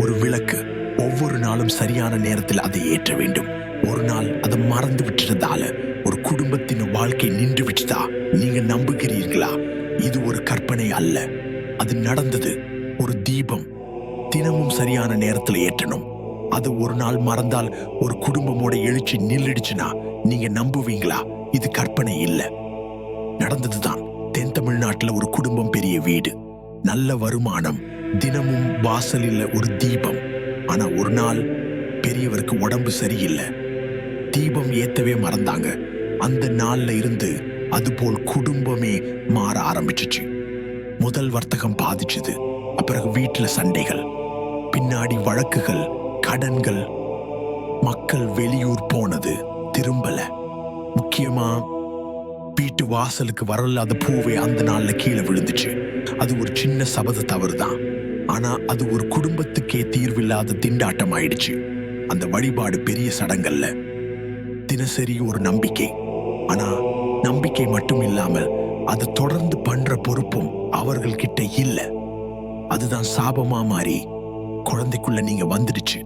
ஒரு விளக்கு ஒவ்வொரு நாளும் சரியான நேரத்தில் அதை ஏற்ற வேண்டும். ஒரு நாள் அதை மறந்து விட்டுறதால ஒரு குடும்பத்தின் வாழ்க்கை நின்று விட்டுதா? நீங்க நம்புகிறீர்களா? இது ஒரு கற்பனை அல்ல, அது நடந்தது. ஒரு தீபம் தினமும் சரியான நேரத்தில் ஏற்றணும். அது ஒரு நாள் மறந்தால் ஒரு குடும்பமோட எழுச்சி நின்றுடுச்சுன்னா நீங்க நம்புவீங்களா? இது கற்பனை இல்ல, நடந்ததுதான். தென் தமிழ்நாட்டில் ஒரு குடும்பம், பெரிய வீடு, நல்ல வருமானம், தினமும் வாசலில் ஒரு தீபம். ஆனா ஒரு நாள் பெரியவருக்கு உடம்பு சரியில்லை, தீபம் ஏத்தவே மறந்தாங்க. அந்த நாள்ல இருந்து அதுபோல் குடும்பமே மாற ஆரம்பிச்சிச்சு. முதல் வர்த்தகம் பாதிச்சது, அப்புறம் வீட்டுல சண்டைகள், பின்னாடி வழக்குகள், கடன்கள், மக்கள் வெளியூர் போனது, திரும்பல. முக்கியமா வீட்டு வாசலுக்கு வரலாத பூவே அந்த நாள்ல கீழே விழுந்துச்சு. அது ஒரு சின்ன சபத தவறு தான், ஆனா அது ஒரு குடும்பத்துக்கே தீர்வில்லாத திண்டாட்டம் ஆயிடுச்சு. அந்த வழிபாடு பெரிய சடங்கல்ல, தினசரி ஒரு நம்பிக்கை. ஆனா நம்பிக்கை மட்டும் இல்லாமல் அதை தொடர்ந்து பண்ற பொறுப்பும் அவர்கள் கிட்ட இல்ல. அதுதான் சாபமா மாறி குழந்தைக்குள்ள நீங்க வந்துடுச்சு.